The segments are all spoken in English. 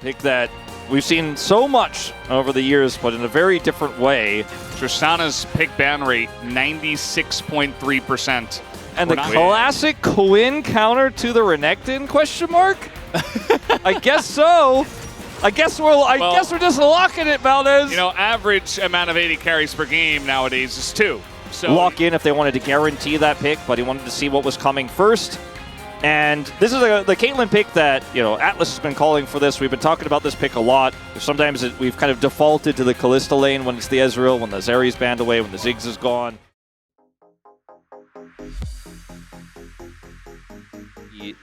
Pick that we've seen so much over the years, but in a very different way. Tristana's pick ban rate, 96.3%. And the classic Quinn counter to the Renekton, question mark? I guess so. I guess we're just locking it, Valdez. You know, average amount of 80 carries per game nowadays is 2. So lock in if they wanted to guarantee that pick, but he wanted to see what was coming first. And this is the Caitlyn pick that, you know, Atlas has been calling for this. We've been talking about this pick a lot. Sometimes we've kind of defaulted to the Kalista lane when it's the Ezreal, when the Zeri's banned away, when the Ziggs is gone.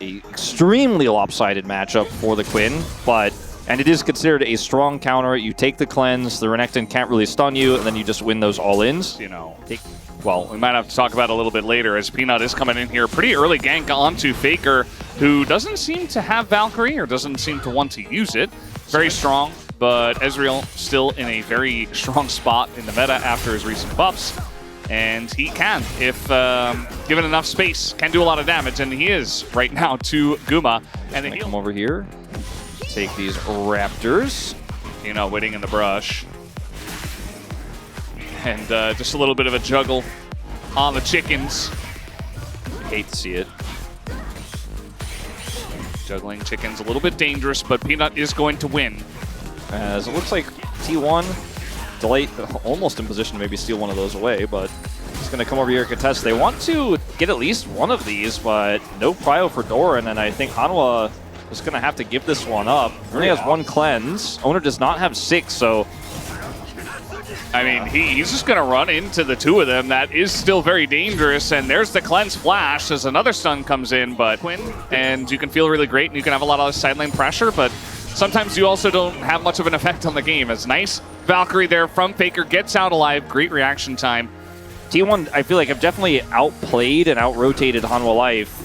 A extremely lopsided matchup for the Quinn, and it is considered a strong counter. You take the cleanse, the Renekton can't really stun you, and then you just win those all-ins. You know, well, we might have to talk about it a little bit later as Peanut is coming in here. Pretty early gank onto Faker, who doesn't seem to have Valkyrie or doesn't seem to want to use it. Very strong, but Ezreal still in a very strong spot in the meta after his recent buffs. And he can, if given enough space, can do a lot of damage, and he is right now to Guma. And then come over here, take these Raptors. You know, waiting in the brush. And just a little bit of a juggle on the chickens. Hate to see it. Juggling chickens, a little bit dangerous, but Peanut is going to win. As it looks like T1, Delight almost in position to maybe steal one of those away, but he's going to come over here and contest. They want to get at least one of these, but no prio for Doran, and I think Hanwha is going to have to give this one up. He only has 1 cleanse. Owner does not have 6, so... I mean, he's just going to run into the 2 of them. That is still very dangerous, and there's the cleanse flash as another stun comes in, but Quinn, and you can feel really great, and you can have a lot of side lane pressure, but sometimes you also don't have much of an effect on the game. It's nice. Valkyrie there from Faker gets out alive. Great reaction time. T1, I feel like, have definitely outplayed and out-rotated Hanwha Life.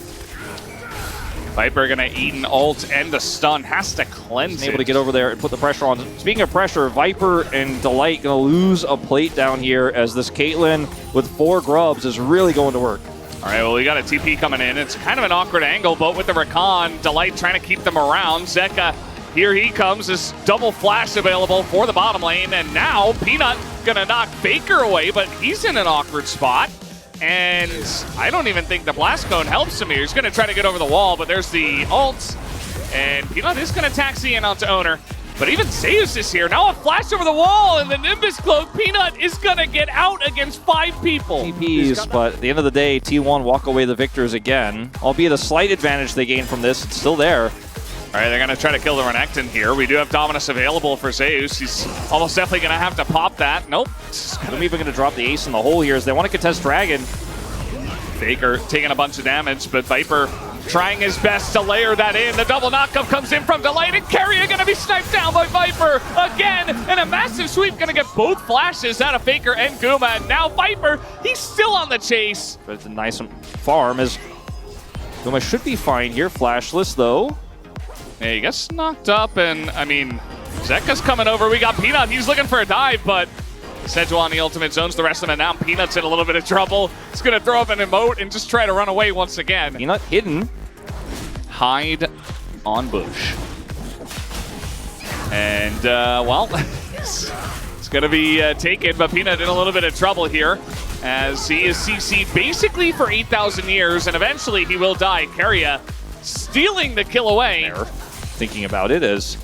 Viper going to eat an ult and the stun. Has to cleanse it. Able to get over there and put the pressure on. Speaking of pressure, Viper and Delight going to lose a plate down here as this Caitlyn with 4 grubs is really going to work. All right, well, we got a TP coming in. It's kind of an awkward angle, but with the Rakan, Delight trying to keep them around. Zeka, here he comes. This double flash available for the bottom lane, and now Peanut gonna knock Faker away, but he's in an awkward spot. And I don't even think the blast cone helps him here. He's gonna try to get over the wall, but there's the ult, and Peanut is gonna taxi in onto Owner. But even Zeus is here. Now a flash over the wall, and the Nimbus cloak. Peanut is gonna get out against 5 people. TPs, but at the end of the day, T1 walk away the victors again. Albeit a slight advantage they gain from this, it's still there. All right, they're going to try to kill the Renekton here. We do have Dominus available for Zeus. He's almost definitely going to have to pop that. Nope. I'm even going to drop the ace in the hole here as they want to contest Dragon. Faker taking a bunch of damage, but Viper trying his best to layer that in. The double knockup comes in from Delight, and Carrier going to be sniped down by Viper again. And a massive sweep going to get both flashes out of Faker and Guma. And now Viper, he's still on the chase. But it's a nice farm as Guma should be fine here. Flashless, though. Yeah, he gets knocked up, and I mean, Zeka's coming over. We got Peanut. He's looking for a dive, but Sejuani the ultimate zones the rest of them. Now Peanut's in a little bit of trouble. He's going to throw up an emote and just try to run away once again. Peanut hidden. Hide on bush. And, well, it's going to be taken, but Peanut in a little bit of trouble here as he is CC'd basically for 8,000 years, and eventually he will die. Keria stealing the kill away. Thinking about it as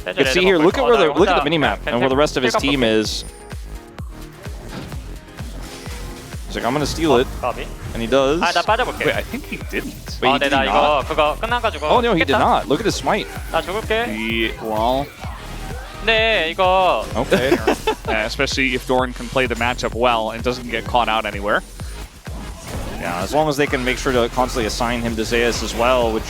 you can see here, look at the minimap and where the rest of his team is. He's like, I'm gonna steal it, and he does. Wait, I think he didn't. Wait, he did not? Oh no, he did not. Look at his smite. Well, okay. Yeah, especially if Doran can play the matchup well and doesn't get caught out anywhere. Yeah, as long as they can make sure to constantly assign him to Zeus as well, which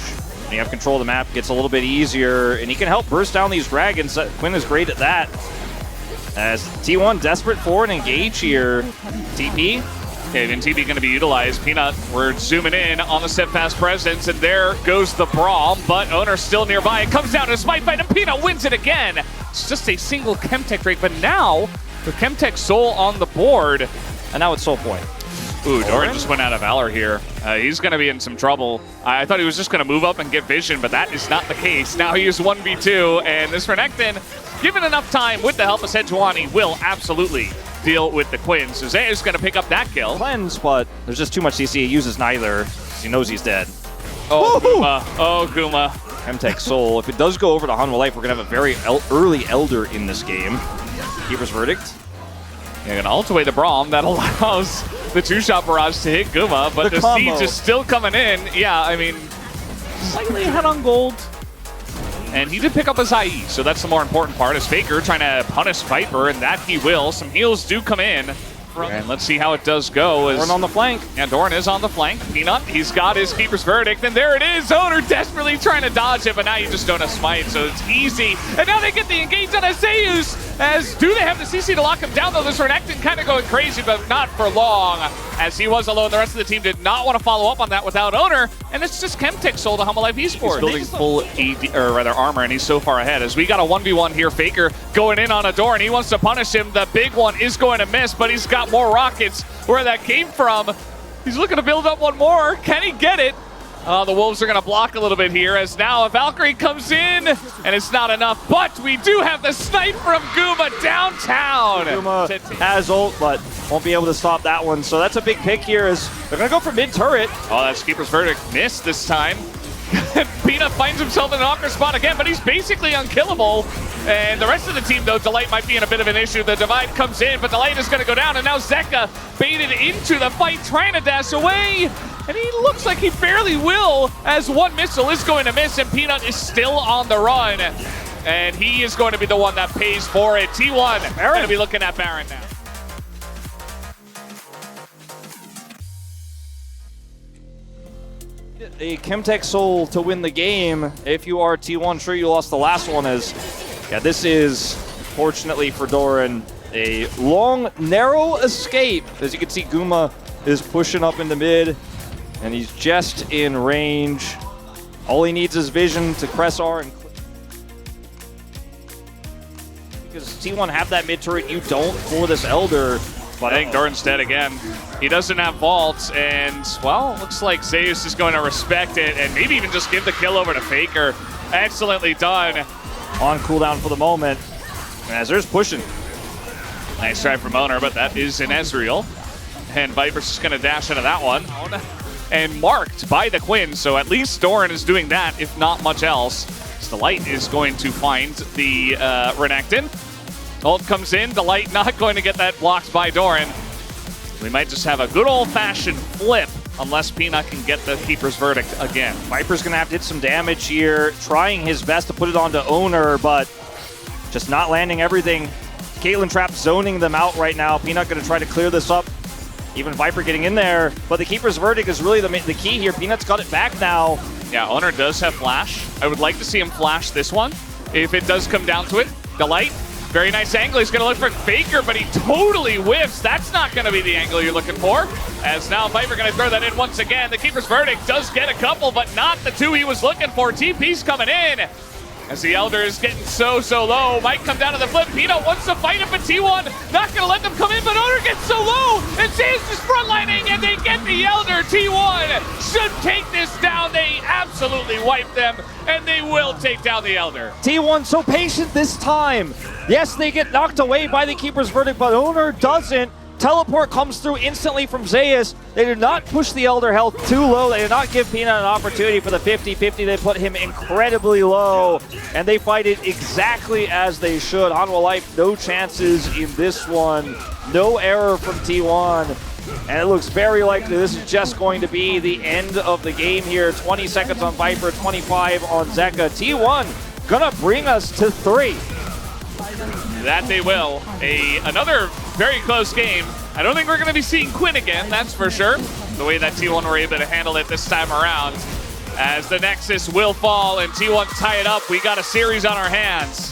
when you have control of the map gets a little bit easier, and he can help burst down these dragons. Quinn is great at that. As T1 desperate for an engage here. TP. Okay, and TP going to be utilized. Peanut, we're zooming in on the steadfast presence, and there goes the brawl, but Owner still nearby. It comes down to a smite fight, and Peanut wins it again. It's just a single Chemtech break, but now the Chemtech soul on the board. And now it's soul point. Ooh, Doran just went out of Valor here. He's going to be in some trouble. I thought he was just going to move up and get vision, but that is not the case. Now he is 1v2, and this Renekton, given enough time with the help of Sejuani, will absolutely deal with the Quinn. So Zay is going to pick up that kill. Cleanse, but there's just too much CC. He uses neither. He knows he's dead. Oh, Guma. Oh, Guma. Chemtech Soul. If it does go over to Hanwha Life, we're going to have a very early Elder in this game. Keeper's Verdict. You're going to ult away the Braum. That allows the two-shot barrage to hit Guma, but the siege is still coming in. Yeah, I mean, slightly ahead on gold. And he did pick up his IE, so that's the more important part. Is Faker trying to punish Viper, and that he will. Some heals do come in. And let's see how it does go. Doran on the flank. Yeah, Doran is on the flank. Peanut, he's got his Keeper's Verdict, and there it is. Owner desperately trying to dodge it, but now you just don't have Smite, so it's easy. And now they get the engage on Zeus. As do they have the CC to lock him down, though? This Renekton kind of going crazy, but not for long. As he was alone, the rest of the team did not want to follow up on that without Owner, and it's just Chemtech sold to Hanwha Life Esports. He's building full AD, or rather armor, and he's so far ahead. As we got a 1v1 here, Faker going in on a door, and he wants to punish him. The big one is going to miss, but he's got more rockets where that came from. He's looking to build up one more. Can he get it? The Wolves are going to block a little bit here, as now a Valkyrie comes in, and it's not enough, but we do have the snipe from Guma downtown. Guma has ult, but won't be able to stop that one, so that's a big pick here, as they're going to go for mid-turret. Oh, that's Keeper's Verdict. Missed this time. Peanut finds himself in an awkward spot again, but he's basically unkillable. And the rest of the team, though, Delight might be in a bit of an issue. The Divide comes in, but Delight is going to go down, and now Zeka baited into the fight, trying to dash away. And he looks like he barely will, as one missile is going to miss, and Peanut is still on the run. And he is going to be the one that pays for it. T1 going to be looking at Baron now. A Chemtech Soul to win the game. If you are T1, sure you lost the last one, as yeah, this is, fortunately for Doran, a long, narrow escape. As you can see, Guma is pushing up into mid, and he's just in range. All he needs is vision to press R and because T1 have that mid turret, you don't for this Elder. But I think Doran's dead again. He doesn't have vaults, and, well, looks like Zeus is going to respect it and maybe even just give the kill over to Faker. Excellently done. On cooldown for the moment. And Azur's pushing. Nice try from Owner, but that is an Ezreal. And Viper's just going to dash into that one. And marked by the Quinn, so at least Doran is doing that, if not much else. So the Light is going to find the Renekton. Ult comes in, Delight not going to get that blocked by Doran. We might just have a good old-fashioned flip unless Peanut can get the Keeper's Verdict again. Viper's going to have to hit some damage here, trying his best to put it onto Owner, but just not landing everything. Caitlyn Trap zoning them out right now. Peanut going to try to clear this up. Even Viper getting in there, but the Keeper's Verdict is really the key here. Peanut's got it back now. Yeah, Owner does have Flash. I would like to see him flash this one if it does come down to it. Delight. Very nice angle. He's going to look for Faker, but he totally whiffs. That's not going to be the angle you're looking for. As now Viper going to throw that in once again. The Keeper's Verdict does get a couple, but not the two he was looking for. TP's coming in. As the Elder is getting so low. Might come down to the flip. Peanut wants to fight it, but T1 not going to let them come in, but Owner gets so low. And Zeus is frontlining, and they get the Elder. T1 should take this down. They absolutely wipe them, and they will take down the Elder. T1 so patient this time. Yes, they get knocked away by the Keeper's Verdict, but Owner doesn't. Teleport comes through instantly from Zeus. They did not push the Elder health too low. They did not give Peanut an opportunity for the 50-50. They put him incredibly low, and they fight it exactly as they should. Hanwha Life, no chances in this one. No error from T1. And it looks very likely this is just going to be the end of the game here. 20 seconds on Viper, 25 on Zeka. T1 gonna bring us to 3. That they will. Another very close game. I don't think we're going to be seeing Quinn again, that's for sure. The way that T1 were able to handle it this time around. As the Nexus will fall and T1 tie it up, we got a series on our hands.